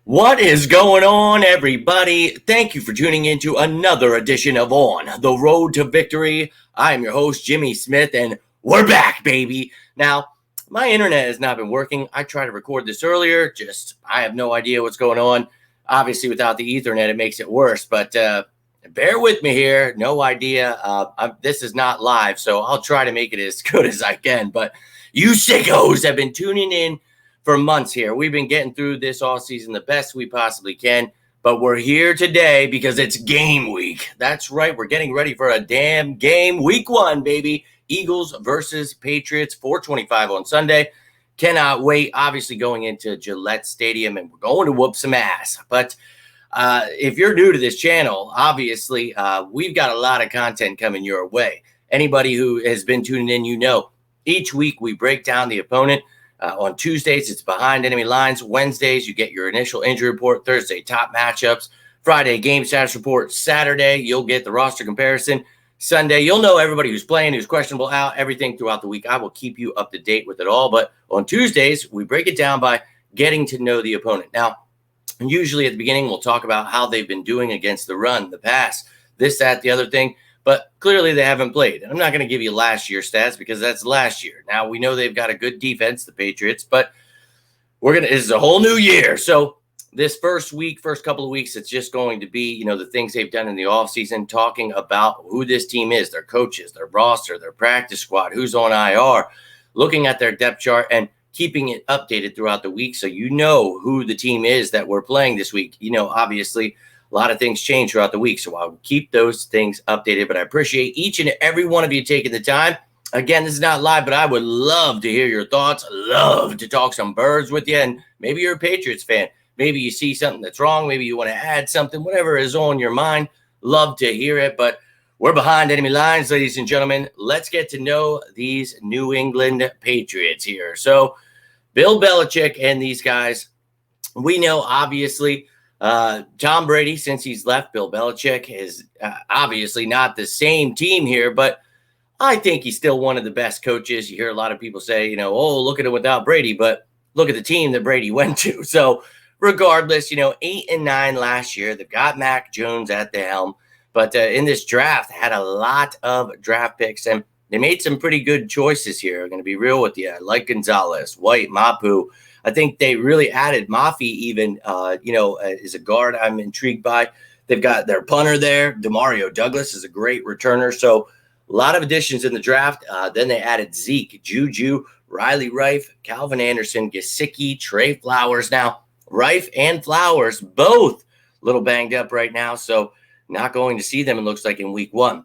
What is going on, everybody? Thank you for tuning in to another edition of On the Road to Victory. I am your host, Jimmy Smith, and we're back, baby. Now, my internet has not been working. I tried to record this earlier, I have no idea what's going on. Obviously, without the Ethernet, it makes it worse, but bear with me here. No idea. This is not live, so I'll try to make it as good as I can. But you sickos have been tuning in for months here. We've been getting through this offseason the best we possibly can, but we're here today because it's game week. That's right. We're getting ready for a damn game. Week 1, baby. Eagles versus Patriots, 4:25 on Sunday. Cannot wait. Obviously going into Gillette Stadium, and we're going to whoop some ass. But if you're new to this channel, obviously we've got a lot of content coming your way. Anybody who has been tuning in, each week we break down the opponent. On Tuesdays, it's behind enemy lines. Wednesdays, you get your initial injury report. Thursday, top matchups. Friday, game status report. Saturday, you'll get the roster comparison. Sunday, you'll know everybody who's playing, who's questionable, out, everything throughout the week. I will keep you up to date with it all. But on Tuesdays, we break it down by getting to know the opponent. Now, usually at the beginning, we'll talk about how they've been doing against the run, the pass, this, that, the other thing. But clearly they haven't played. And I'm not going to give you last year's stats because that's last year. Now we know they've got a good defense, the Patriots, but this is a whole new year. So this first couple of weeks, it's just going to be, the things they've done in the offseason, talking about who this team is, their coaches, their roster, their practice squad, who's on IR, looking at their depth chart and keeping it updated throughout the week so you know who the team is that we're playing this week. Obviously, a lot of things change throughout the week, so I'll keep those things updated. But I appreciate each and every one of you taking the time. Again, this is not live, but I would love to hear your thoughts. Love to talk some birds with you. And maybe you're a Patriots fan. Maybe you see something that's wrong. Maybe you want to add something, whatever is on your mind. Love to hear it. But we're behind enemy lines, ladies and gentlemen. Let's get to know these New England Patriots here. So Bill Belichick and these guys, we know, obviously, Tom Brady, since he's left, Bill Belichick is obviously not the same team here, but I think he's still one of the best coaches. You hear a lot of people say, oh, look at it without Brady, but look at the team that Brady went to. So regardless, 8-9 last year. They've got Mac Jones at the helm, but in this draft, had a lot of draft picks, and they made some pretty good choices here. I'm going to be real with you. I like Gonzalez, White, Mapu. I think they really added Mafi even, is a guard I'm intrigued by. They've got their punter there. Demario Douglas is a great returner. So a lot of additions in the draft. Then they added Zeke, Juju, Riley Rife, Calvin Anderson, Gesicki, Trey Flowers. Now, Rife and Flowers, both a little banged up right now. So not going to see them, it looks like, in week 1.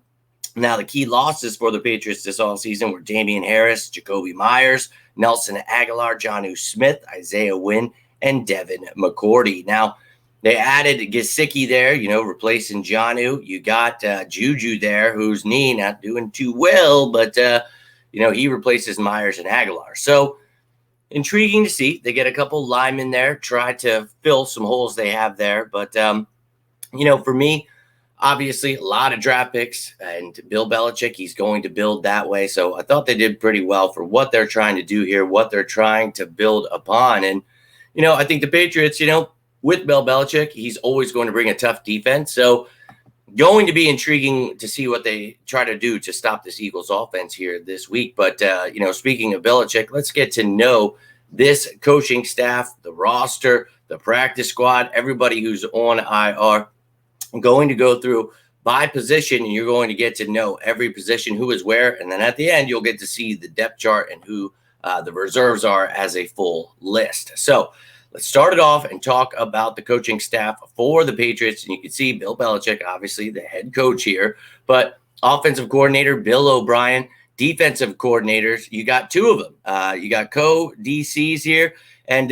Now, the key losses for the Patriots this offseason were Damian Harris, Jacoby Myers, Nelson Aguilar, Jonnu Smith, Isaiah Wynn, and Devin McCourty. Now, they added Gesicki there, replacing Jonnu. You got Juju there, whose knee not doing too well, but, he replaces Myers and Aguilar. So, intriguing to see. They get a couple linemen there, try to fill some holes they have there. But, for me, obviously, a lot of draft picks, and Bill Belichick, he's going to build that way. So I thought they did pretty well for what they're trying to do here, what they're trying to build upon. And, I think the Patriots, with Bill Belichick, he's always going to bring a tough defense. So going to be intriguing to see what they try to do to stop this Eagles offense here this week. But, speaking of Belichick, let's get to know this coaching staff, the roster, the practice squad, everybody who's on IR. I'm going to go through by position, and you're going to get to know every position, who is where. And then at the end, you'll get to see the depth chart and who the reserves are as a full list. So let's start it off and talk about the coaching staff for the Patriots. And you can see Bill Belichick, obviously the head coach here, but offensive coordinator Bill O'Brien, defensive coordinators, you got 2 of them. You got co-DCs here. And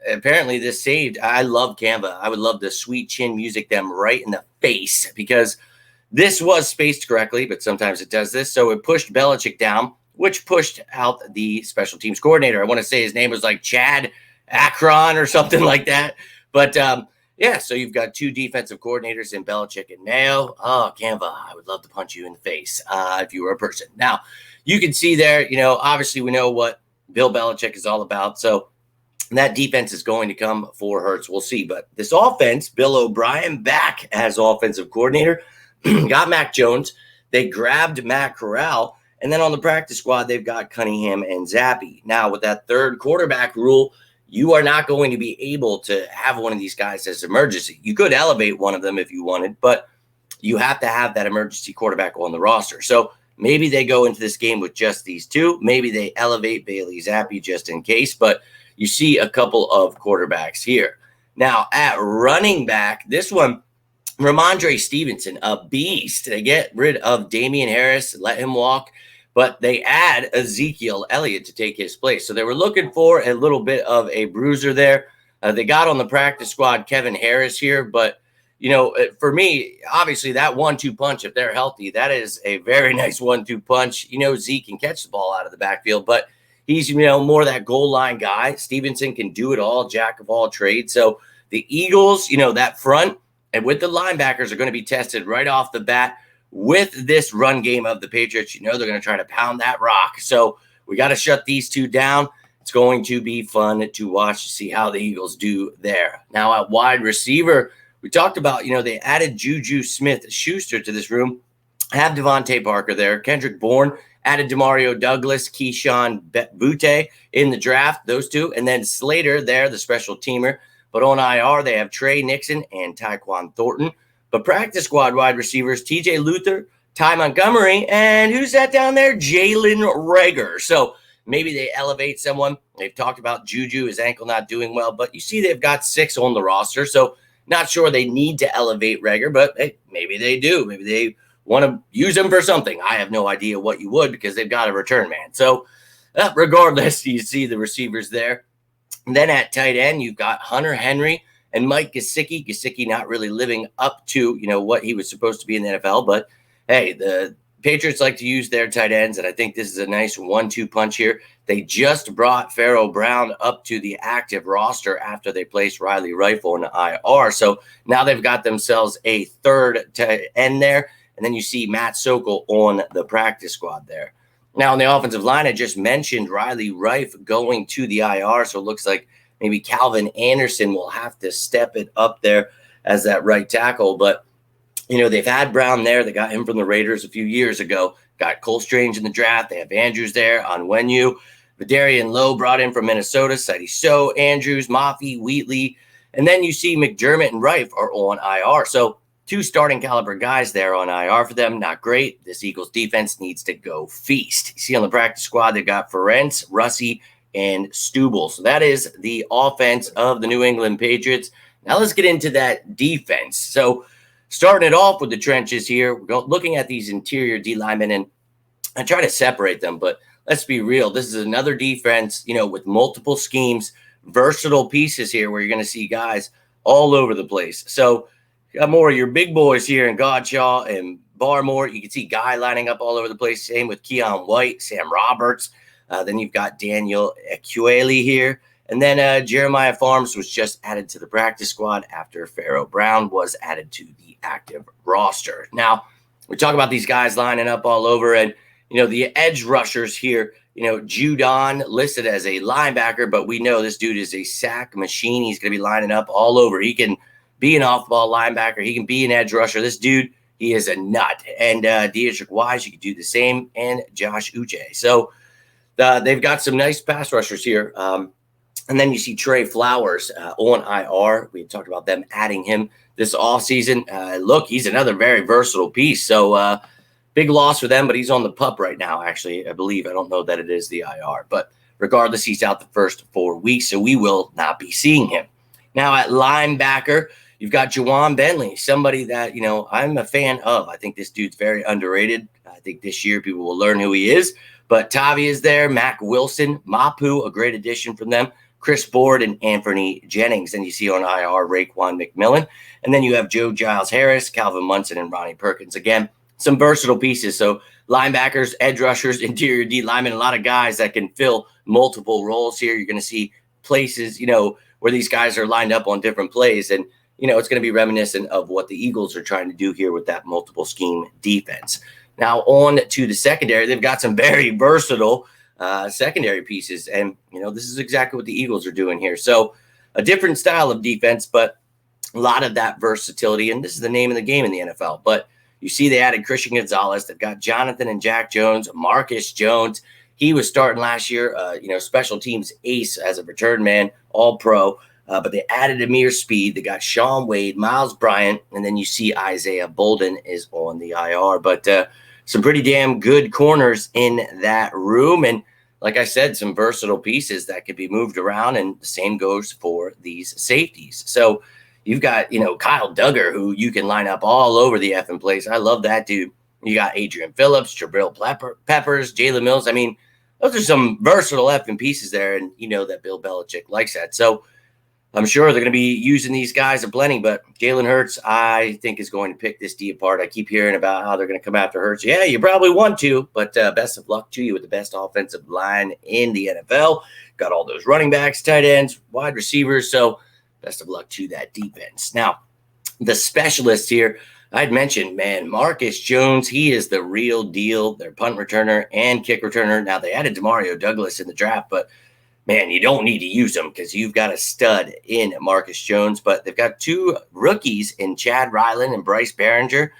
apparently this saved. I love Canva. I would love the sweet chin music them right in the face, because this was spaced correctly, but sometimes it does this. So it pushed Belichick down, which pushed out the special teams coordinator. I want to say his name was like Chad Akron or something like that. But so you've got 2 defensive coordinators in Belichick and Mayo. Oh, Canva, I would love to punch you in the face if you were a person. Now, you can see there, obviously we know what Bill Belichick is all about. So And that defense is going to come for Hurts. We'll see. But this offense, Bill O'Brien back as offensive coordinator, got Mac Jones. They grabbed Matt Corral. And then on the practice squad, they've got Cunningham and Zappi. Now, with that third quarterback rule, you are not going to be able to have one of these guys as emergency. You could elevate one of them if you wanted, but you have to have that emergency quarterback on the roster. So maybe they go into this game with just these two. Maybe they elevate Bailey Zappi just in case, but you see a couple of quarterbacks here. Now, at running back, this one, Ramondre Stevenson, a beast. They get rid of Damian Harris, let him walk, but they add Ezekiel Elliott to take his place. So they were looking for a little bit of a bruiser there. They got on the practice squad Kevin Harris here, but for me, obviously that 1-2 punch, if they're healthy, that is a very nice 1-2 punch. Zeke can catch the ball out of the backfield, but he's, more that goal line guy. Stevenson can do it all, jack of all trades. So the Eagles, that front and with the linebackers are going to be tested right off the bat with this run game of the Patriots. They're going to try to pound that rock. So we got to shut these two down. It's going to be fun to watch to see how the Eagles do there. Now at wide receiver, we talked about, they added Juju Smith-Schuster to this room. Have Devontae Parker there. Kendrick Bourne added Demario Douglas, Keyshawn Butte in the draft, those two. And then Slater there, the special teamer. But on IR, they have Trey Nixon and Tyquan Thornton. But practice squad wide receivers, TJ Luther, Ty Montgomery, and who's that down there? Jalen Reagor. So maybe they elevate someone. They've talked about Juju, his ankle not doing well. But you see they've got 6 on the roster. So not sure they need to elevate Reagor, but hey, maybe they do. Maybe they want to use him for something. I have no idea what you would because they've got a return man. So regardless, you see the receivers there. And then at tight end, you've got Hunter Henry and Mike Gesicki. Gesicki not really living up to, what he was supposed to be in the NFL. But, hey, the Patriots like to use their tight ends, and I think this is a nice 1-2 punch here. They just brought Pharaoh Brown up to the active roster after they placed Riley Rife on the IR. So now they've got themselves a third tight end there. And then you see Matt Sokol on the practice squad there. Now, on the offensive line, I just mentioned Riley Rife going to the IR, so it looks like maybe Calvin Anderson will have to step it up there as that right tackle. But, they've had Brown there. They got him from the Raiders a few years ago. Got Cole Strange in the draft. They have Andrews there on Onwenu. Vidarian Lowe brought in from Minnesota. Sidney So, Andrews, Mafi, Wheatley. And then you see McDermott and Rife are on IR. So 2 starting caliber guys there on IR for them. Not great. This Eagles defense needs to go feast. You see on the practice squad, they've got Ferentz, Russi, and Stubble. So that is the offense of the New England Patriots. Now let's get into that defense. So starting it off with the trenches here, we're looking at these interior D linemen, and I try to separate them, but let's be real. This is another defense, with multiple schemes, versatile pieces here where you're going to see guys all over the place. So got more of your big boys here in Godshaw and Barmore. You can see Guy lining up all over the place. Same with Keon White, Sam Roberts. Then you've got Daniel Ekuele here. And then Jeremiah Farms was just added to the practice squad after Pharaoh Brown was added to the active roster. Now, we talk about these guys lining up all over. And, the edge rushers here, Judon listed as a linebacker, but we know this dude is a sack machine. He's going to be lining up all over. He can be an off-ball linebacker. He can be an edge rusher. This dude, he is a nut. And Deatrick Wise, you can do the same, and Josh Uche. So they've got some nice pass rushers here. And then you see Trey Flowers on IR. We talked about them adding him this offseason. Look, he's another very versatile piece. So big loss for them, but he's on the PUP right now, actually, I believe. I don't know that it is the IR. But regardless, he's out the first 4 weeks, so we will not be seeing him. Now at linebacker, you've got Juwan Bentley, somebody that, I'm a fan of. I think this dude's very underrated. I think this year people will learn who he is. But Tavi is there, Mac Wilson, Mapu, a great addition from them, Chris Board, and Anthony Jennings. And you see on IR, Raekwon McMillan. And then you have Joe Giles Harris, Calvin Munson, and Ronnie Perkins. Again, some versatile pieces. So linebackers, edge rushers, interior D linemen, a lot of guys that can fill multiple roles here. You're going to see places, where these guys are lined up on different plays. And, it's going to be reminiscent of what the Eagles are trying to do here with that multiple scheme defense. Now on to the secondary, they've got some very versatile secondary pieces. And, this is exactly what the Eagles are doing here. So a different style of defense, but a lot of that versatility. And this is the name of the game in the NFL. But you see they added Christian Gonzalez. They've got Jonathan and Jack Jones, Marcus Jones. He was starting last year, special teams ace as a return man, all pro. But they added Amir Speed. They got Sean Wade, Miles Bryant, and then you see Isaiah Bolden is on the IR. But some pretty damn good corners in that room. And like I said, some versatile pieces that could be moved around, and the same goes for these safeties. So you've got, Kyle Duggar, who you can line up all over the effing place. I love that dude. You got Adrian Phillips, Jabril Peppers, Jalen Mills. I mean, those are some versatile effing pieces there, and you know that Bill Belichick likes that. So I'm sure they're going to be using these guys a blending, but Jalen Hurts, I think, is going to pick this D apart. I keep hearing about how they're going to come after Hurts. Yeah, you probably want to, but best of luck to you with the best offensive line in the NFL. Got all those running backs, tight ends, wide receivers, so best of luck to that defense. Now, the specialists here, I'd mentioned, man, Marcus Jones, he is the real deal. Their punt returner and kick returner. Now, they added Demario Douglas in the draft, but man, you don't need to use them because you've got a stud in Marcus Jones. But they've got two rookies in Chad Ryland and Bryce Behringer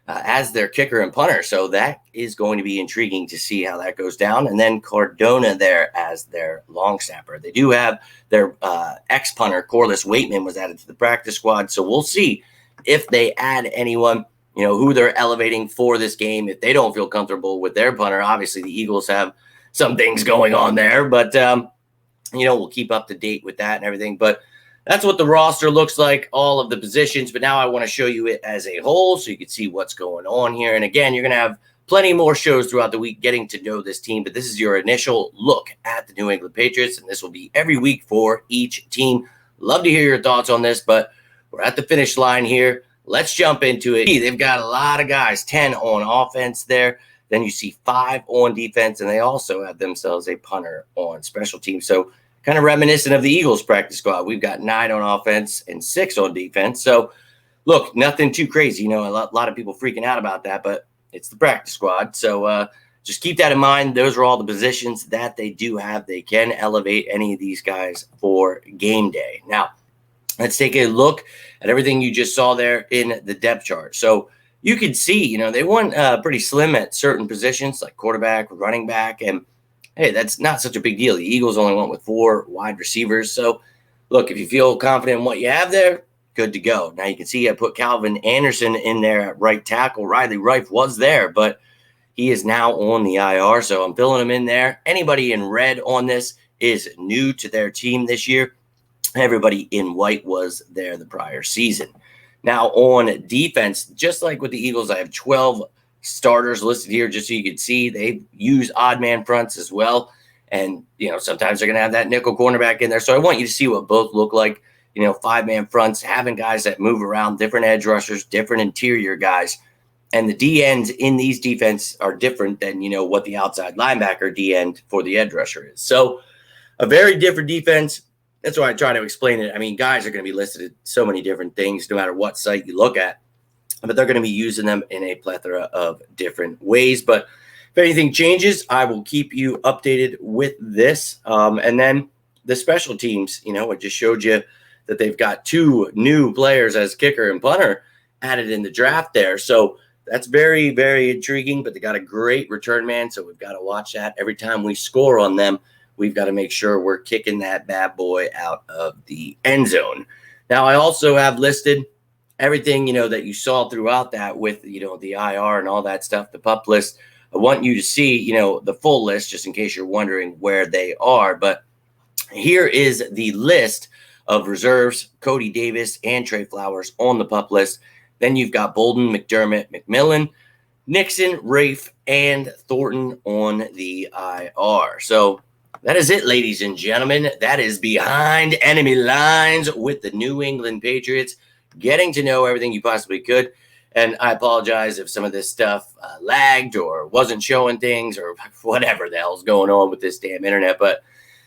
as their kicker and punter. So that is going to be intriguing to see how that goes down. And then Cardona there as their long snapper. They do have their ex-punter, Corliss Waitman, was added to the practice squad. So we'll see if they add anyone, who they're elevating for this game. If they don't feel comfortable with their punter, obviously the Eagles have some things going on there. But, we'll keep up to date with that and everything. But that's what the roster looks like, all of the positions. But now I want to show you it as a whole so you can see what's going on here. And again, you're going to have plenty more shows throughout the week getting to know this team. But this is your initial look at the New England Patriots, and this will be every week for each team. Love to hear your thoughts on this, but we're at the finish line here. Let's jump into it. They've got a lot of guys, 10 on offense there. Then you see 5 on defense, and they also have themselves a punter on special teams. So kind of reminiscent of the Eagles practice squad. We've got 9 on offense and 6 on defense. So, look, nothing too crazy. A lot of people freaking out about that, but it's the practice squad. So just keep that in mind. Those are all the positions that they do have. They can elevate any of these guys for game day. Now, let's take a look at everything you just saw there in the depth chart. So you can see, they went pretty slim at certain positions like quarterback, running back, and hey, that's not such a big deal. The Eagles only went with 4 wide receivers. So, look, if you feel confident in what you have there, good to go. Now, you can see I put Calvin Anderson in there at right tackle. Riley Reif was there, but he is now on the IR, so I'm filling him in there. Anybody in red on this is new to their team this year. Everybody in white was there the prior season. Now, on defense, just like with the Eagles, I have 12 starters listed here just so you can see they use odd man fronts as well. And, sometimes they're going to have that nickel cornerback in there. So I want you to see what both look like, 5-man fronts, having guys that move around, different edge rushers, different interior guys. And the D ends in these defense are different than, what the outside linebacker D end for the edge rusher is. So a very different defense. That's why I try to explain it. I mean, guys are going to be listed at so many different things, no matter what site you look at. But they're going to be using them in a plethora of different ways. But if anything changes, I will keep you updated with this. And then the special teams, I just showed you that they've got 2 new players as kicker and punter added in the draft there. So that's very, very intriguing. But they got a great return man, so we've got to watch that. Every time we score on them, we've got to make sure we're kicking that bad boy out of the end zone. Now, I also have listed everything, that you saw throughout that with, the IR and all that stuff, the PUP list. I want you to see, the full list just in case you're wondering where they are. But here is the list of reserves, Cody Davis and Trey Flowers on the PUP list. Then you've got Bolden, McDermott, McMillan, Nixon, Rafe, and Thornton on the IR. So that is it, ladies and gentlemen. That is Behind Enemy Lines with the New England Patriots. Getting to know everything you possibly could. And I apologize if some of this stuff lagged or wasn't showing things or whatever the hell's going on with this damn internet. But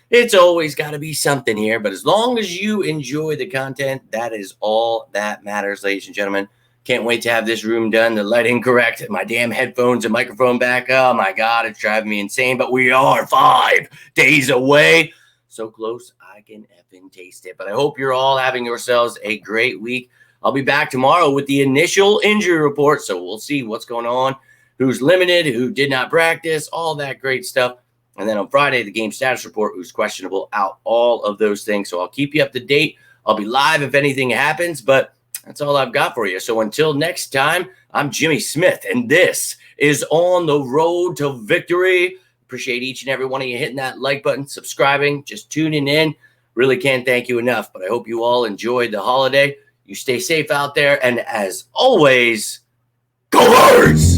it's always got to be something here. But as long as you enjoy the content, that is all that matters, ladies and gentlemen. Can't wait to have this room done, the lighting correct, my damn headphones and microphone back. Oh my God, it's driving me insane, but we are 5 days away. So close, I can effing taste it. But I hope you're all having yourselves a great week. I'll be back tomorrow with the initial injury report, so we'll see what's going on, who's limited, who did not practice, all that great stuff. And then on Friday, the game status report, who's questionable, out, all of those things. So I'll keep you up to date. I'll be live if anything happens, but that's all I've got for you. So until next time, I'm Jimmy Smith, and this is On the Road to Victory. Appreciate each and every one of you hitting that like button, subscribing, just tuning in. Really can't thank you enough, but I hope you all enjoyed the holiday. You stay safe out there, and as always, go Birds!